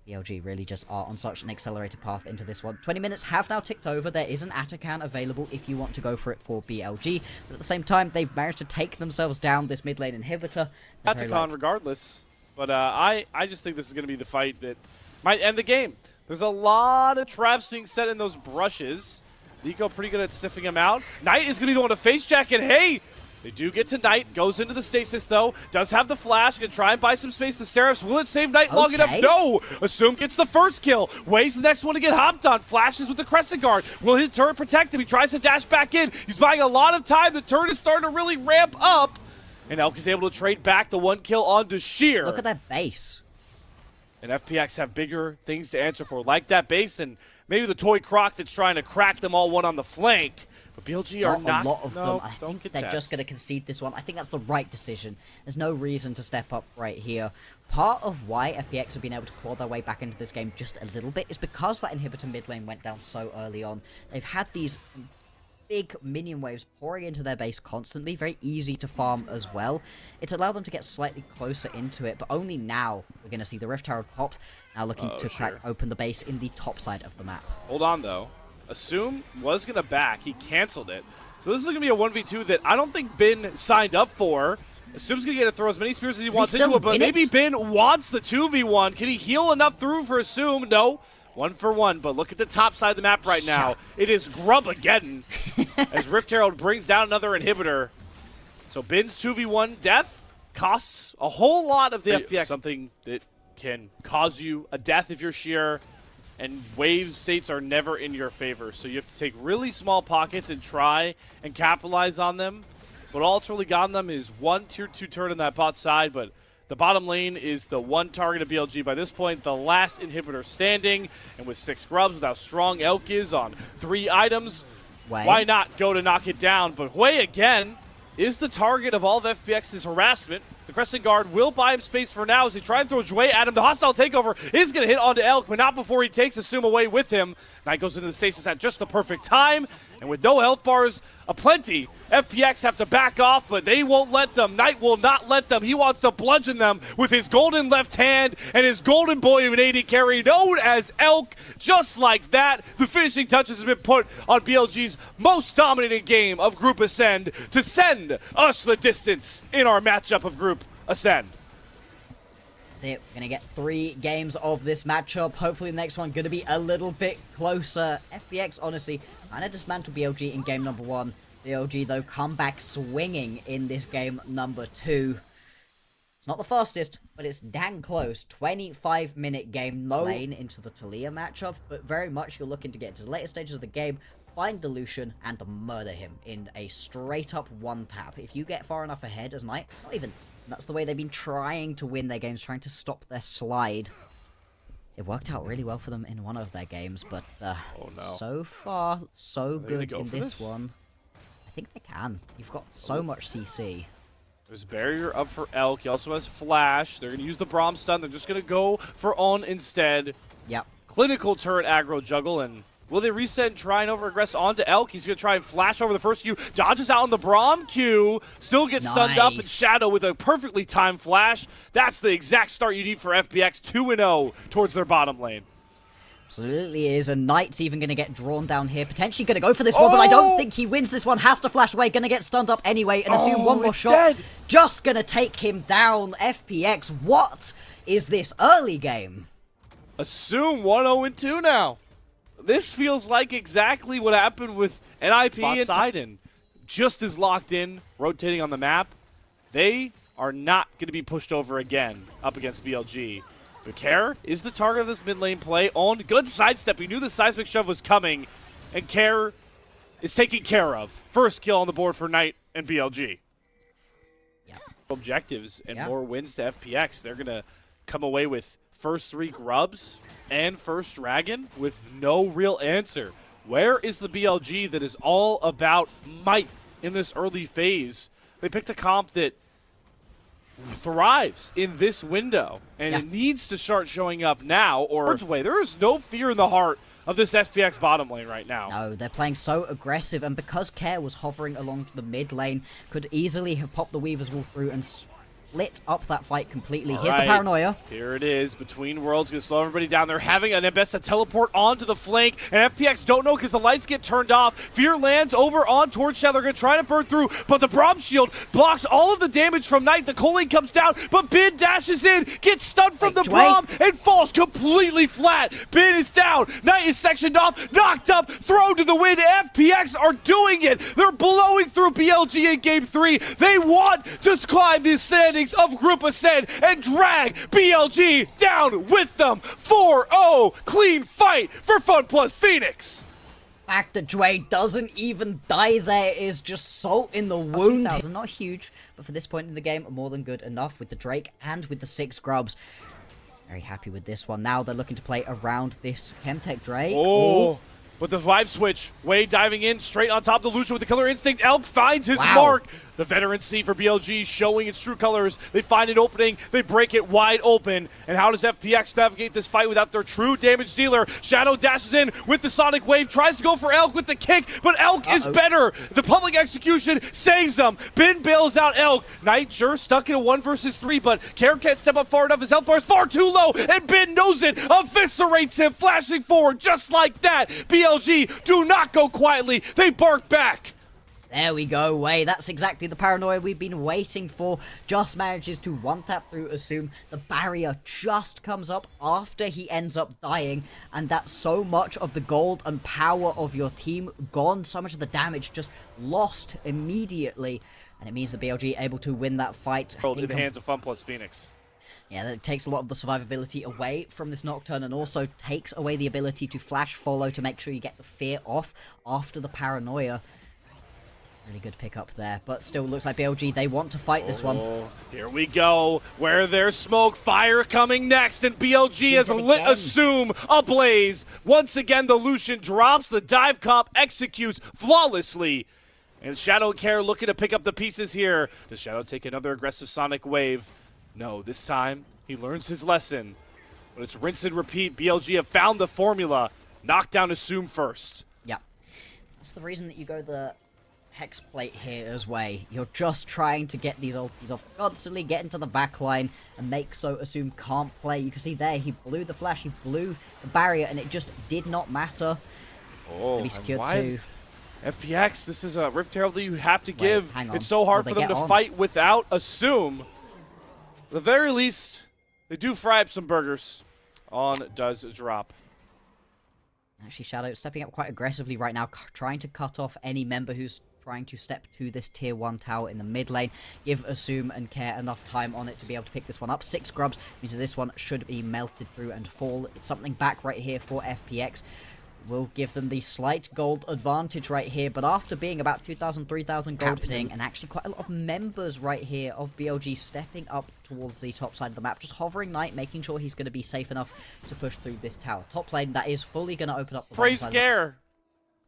BLG really just are on such an accelerated path into this one. 20 minutes have now ticked over. There is an Atakan available if you want to go for it for BLG. But at the same time, they've managed to take themselves down this mid lane inhibitor. Atakan regardless. But I just think this is going to be the fight that might end the game. There's a lot of traps being set in those brushes. Nico pretty good at sniffing him out. Knight is going to be the one to face jack, and hey, they do get to Knight. Goes into the stasis, though. Does have the flash. Going to try and buy some space. The Seraphs, will it save Knight long enough? No! Assume gets the first kill. Weighs the next one to get hopped on. Flashes with the Crescent Guard. Will his turret protect him? He tries to dash back in. He's buying a lot of time. The turret is starting to really ramp up. And Elk is able to trade back the 1 kill onto Sheer. Look at that base. And FPX have bigger things to answer for, like that base and maybe the toy croc that's trying to crack them all one on the flank. But BLG are not. A lot of them. I don't think get they're just going to concede this one. I think that's the right decision. There's no reason to step up right here. Part of why FPX have been able to claw their way back into this game just a little bit is because that inhibitor mid lane went down so early on. They've had these big minion waves pouring into their base constantly, very easy to farm as well. It's allowed them to get slightly closer into it, but only now we're going to see the Rift Herald popped, now looking to crack open the base in the top side of the map. Hold on, though. Assume was going to back. He canceled it. So this is going to be a 1v2 that I don't think Bin signed up for. Assume's going to get to throw as many spears as he wants into it, but maybe Bin wants the 2v1. Can he heal enough through for Assume? No. 1 for 1, but look at the top side of the map right now. It is Grub again as Rift Herald brings down another inhibitor. So Bin's 2v1 death costs a whole lot of the FPX. Something that can cause you a death if you're Sheer, and wave states are never in your favor. So you have to take really small pockets and try and capitalize on them. But all it's really gotten them is 1 tier 2 turret on that bot side, but the bottom lane is the one target of BLG. By this point, the last inhibitor standing, and with 6 grubs, with how strong Elk is on 3 items, why not go to knock it down? But Hui, again, is the target of all of FPX's harassment. The Crescent Guard will buy him space for now as he tries to throw Jue at him. The hostile takeover is going to hit onto Elk, but not before he takes Assume away with him. Knight goes into the stasis at just the perfect time, and with no health bars aplenty, FPX have to back off, but they won't let them. Knight will not let them. He wants to bludgeon them with his golden left hand and his golden boy of an AD carry known as Elk. Just like that, the finishing touches have been put on BLG's most dominating game of Group Ascend to send us the distance in our matchup of Group Ascend. That's it. We're going to get 3 games of this matchup. Hopefully the next one going to be a little bit closer. FPX, honestly, kind of dismantled BLG in game number 1. BLG, though, come back swinging in this game number 2. It's not the fastest, but it's dang close. 25-minute game, no lane into the Talia matchup, but very much you're looking to get to the later stages of the game, find the Lucian, and murder him in a straight-up one-tap. If you get far enough ahead as Knight, not even. That's the way they've been trying to win their games, trying to stop their slide. It worked out really well for them in one of their games, but so far, so good in this one. I think they can. You've got so much CC. There's barrier up for Elk. He also has flash. They're going to use the Braum stun. They're just going to go for On instead. Yep. Clinical turret aggro juggle, and will they reset and try and over-aggress onto Elk? He's going to try and flash over the first Q. Dodges out on the Braum Q. Still gets stunned up, and Shadow with a perfectly timed flash. That's the exact start you need for FPX. 2-0 towards their bottom lane. Absolutely is, and Knight's even going to get drawn down here. Potentially going to go for this one, but I don't think he wins this one. Has to flash away, going to get stunned up anyway, and Assume one more shot. Just going to take him down. FPX, what is this early game? Assume 1-0-2 now. This feels like exactly what happened with NIP and Sidon. Just as locked in, rotating on the map. They are not going to be pushed over again up against BLG. But Care is the target of this mid lane play. On good sidestep. We knew the seismic shove was coming, and Care is taken care of. First kill on the board for Knight and BLG. Yeah. Objectives and more wins to FPX. They're going to come away with first 3 grubs and first dragon with no real answer. Where is the BLG that is all about might in this early phase? They picked a comp that thrives in this window, and it needs to start showing up now or way. There is no fear in the heart of this FPX bottom lane right now. No, they're playing so aggressive, and because Care was hovering along the mid lane, could easily have popped the Weaver's Wall through and split up that fight completely. Here's the Paranoia. Here it is. Between Worlds going to slow everybody down. They're having an Nebessa teleport onto the flank, and FPX don't know because the lights get turned off. Fear lands over on Torch Shadow. They're going to try to burn through, but the Braum shield blocks all of the damage from Knight. The Coling comes down, but Bin dashes in, gets stunned from the Braum, and falls completely flat. Bin is down. Knight is sectioned off, knocked up, thrown to the wind. FPX are doing it. They're blowing through BLG in Game 3. They want to climb the standings of Group Ascend and drag BLG down with them. 4-0, clean fight for Fun Plus Phoenix. The fact that Dway doesn't even die there is just salt in the wound. 2,000, not huge, but for this point in the game, more than good enough with the Drake and with the 6 grubs. Very happy with this one. Now they're looking to play around this Chemtech Drake. Oh. With the vibe switch, Wade diving in straight on top of the Lucian with the Killer Instinct. Elk finds his mark. The veterancy for BLG showing its true colors. They find an opening. They break it wide open. And how does FPX navigate this fight without their true damage dealer? Shadow dashes in with the Sonic Wave. Tries to go for Elk with the kick, but Elk is better. The public execution saves them. Bin bails out Elk. Knight sure stuck in a 1 versus 3, but Care can't step up far enough. His health bar is far too low, and Bin knows it. Eviscerates him, flashing forward just like that. BLG do not go quietly. They bark back. There we go, Way. That's exactly the paranoia we've been waiting for. Just manages to one-tap through Assume. The barrier just comes up after he ends up dying, and that's so much of the gold and power of your team gone. So much of the damage just lost immediately, and it means the BLG able to win that fight. In the hands of Fun Plus Phoenix. Yeah, that takes a lot of the survivability away from this Nocturne, and also takes away the ability to flash follow to make sure you get the fear off after the paranoia. Really good pickup there, but still looks like BLG, they want to fight this one. Here we go, where there's smoke, fire coming next, and BLG has lit Assume ablaze. Once again, the Lucian drops, the dive comp executes flawlessly. And Shadow and Care looking to pick up the pieces here. Does Shadow take another aggressive Sonic Wave? No, this time he learns his lesson. But it's rinse and repeat. BLG have found the formula. Knock down Assume first. Yeah. That's the reason that you go the Hex Plate here as well. You're just trying to get these ultis off, constantly get into the backline and make so Assume can't play. You can see there, he blew the flash, he blew the barrier, and it just did not matter. Oh, he secured 2. FPX, this is a Rift Herald that you have to give. Hang on. It's so hard for them to fight without Assume. At the very least, they do fry up some burgers. On does drop. Actually, Shadow stepping up quite aggressively right now, trying to cut off any member who's trying to step to this tier 1 tower in the mid lane. Give Assume and Care enough time on it to be able to pick this one up. 6 grubs means that this one should be melted through and fall. It's something back right here for FPX. Will give them the slight gold advantage right here, but after being about 2,000, 3,000 gold happening, and actually quite a lot of members right here of BLG stepping up towards the top side of the map, just hovering Knight, making sure he's going to be safe enough to push through this tower. Top lane, that is fully going to open up the Praise Care!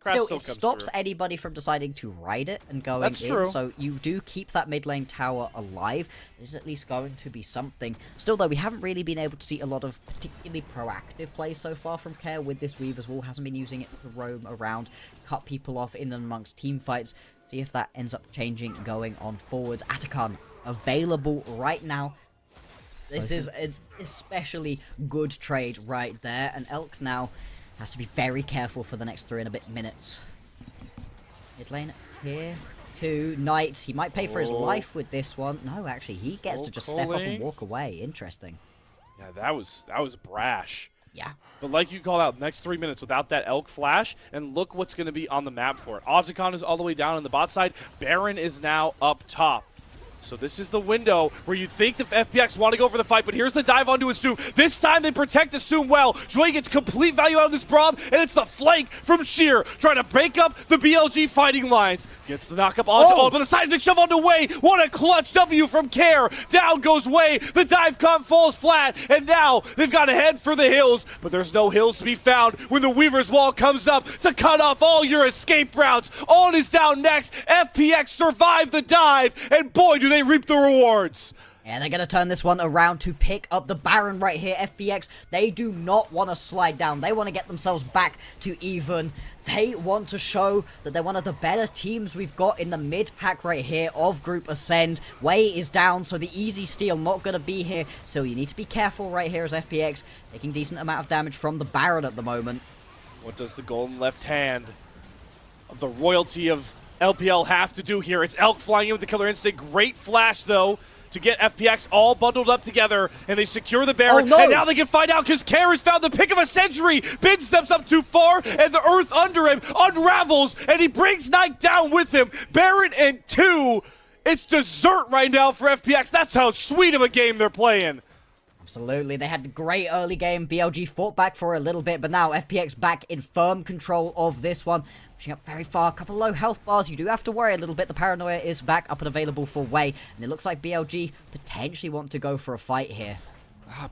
Still, it stops anybody from deciding to ride it and going in, so you do keep that mid lane tower alive. There's at least going to be something. Still, though, we haven't really been able to see a lot of particularly proactive plays so far from Care with this Weaver's Wall. Hasn't been using it to roam around, cut people off in and amongst team fights. See if that ends up changing going on forwards. Atakan available right now. This is an especially good trade right there, and Elk now has to be very careful for the next 3 and a bit minutes. Mid lane, tier 2, Knight. He might pay for his life with this one. No, actually, he gets to just step up and walk away. Interesting. Yeah, that was brash. Yeah. But like you called out, next 3 minutes without that Elk flash, and look what's going to be on the map for it. Otacon is all the way down on the bot side. Baron is now up top. So this is the window where you think the FPX want to go for the fight, but here's the dive onto Assume. This time they protect Assume well. Joy gets complete value out of this Braum, and it's the flank from Sheer trying to break up the BLG fighting lines. Gets the knock up onto but the seismic shove onto Wei. What a clutch W from Care. Down goes Wei. The dive comp falls flat, and now they've got to head for the hills, but there's no hills to be found when the Weaver's Wall comes up to cut off all your escape routes. On is down next. FPX survive the dive, and boy, do they reap the rewards. Yeah, they're going to turn this one around to pick up the Baron right here. FPX, they do not want to slide down. They want to get themselves back to even. They want to show that they're one of the better teams we've got in the mid-pack right here of Group Ascend. Wei is down, so the easy steal not going to be here. So you need to be careful right here as FPX, taking decent amount of damage from the Baron at the moment. What does the golden left hand of the royalty of LPL have to do here? It's Elk flying in with the Killer Instinct. Great flash, though, to get FPX all bundled up together, and they secure the Baron. Oh, no. And now they can find out because Care has found the pick of a century. Bin steps up too far, and the earth under him unravels, and he brings Nike down with him. Baron and 2. It's dessert right now for FPX. That's how sweet of a game they're playing. Absolutely, they had a great early game. BLG fought back for a little bit, but now FPX back in firm control of this one. Pushing up very far, a couple low health bars. You do have to worry a little bit. The Paranoia is back up and available for Wei, and it looks like BLG potentially want to go for a fight here.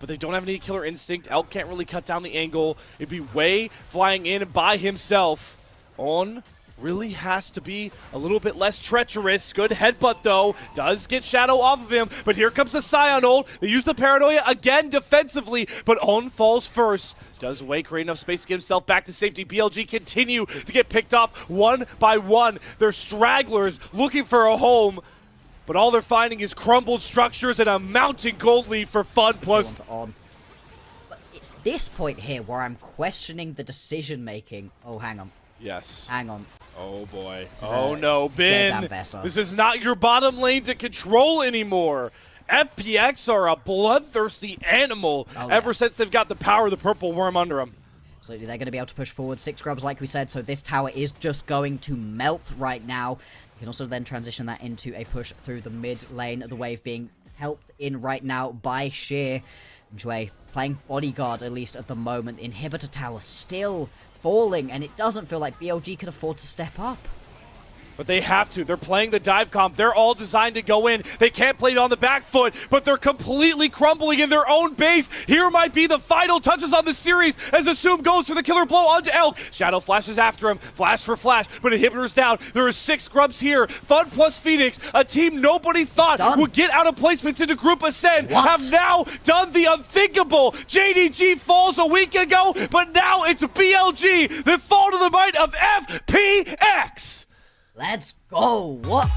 But they don't have any Killer Instinct. Elk can't really cut down the angle. It'd be Wei flying in by himself. On really has to be a little bit less treacherous. Good headbutt, though. Does get Shadow off of him, but here comes the Scion ult. They use the Paranoia again defensively, but On falls first. Does Wei create enough space to get himself back to safety? BLG continue to get picked off one by one. They're stragglers looking for a home, but all they're finding is crumbled structures and a mounting gold lead for Fun plus. But it's this point here where I'm questioning the decision-making. Oh, hang on. Yes. Hang on. Oh boy. Oh no, dead Bin. Ambessa. This is not your bottom lane to control anymore. FPX are a bloodthirsty animal ever since they've got the power of the purple worm under them. Absolutely, they're going to be able to push forward 6 grubs like we said, so this tower is just going to melt right now. You can also then transition that into a push through the mid lane, the wave being helped in right now by Sheer. Jue playing bodyguard at least at the moment. Inhibitor tower still falling, and it doesn't feel like BLG can afford to step up. But they have to. They're playing the dive comp. They're all designed to go in. They can't play it on the back foot, but they're completely crumbling in their own base. Here might be the final touches on the series as Assume goes for the killer blow onto Elk. Shadow flashes after him. Flash for flash, but Inhibitor's down. There are 6 grubs here. Fun plus Phoenix, a team nobody thought would get out of placements into Group Ascend, have now done the unthinkable. JDG falls a week ago, but now it's BLG that fall to the might of FPX. Let's go. What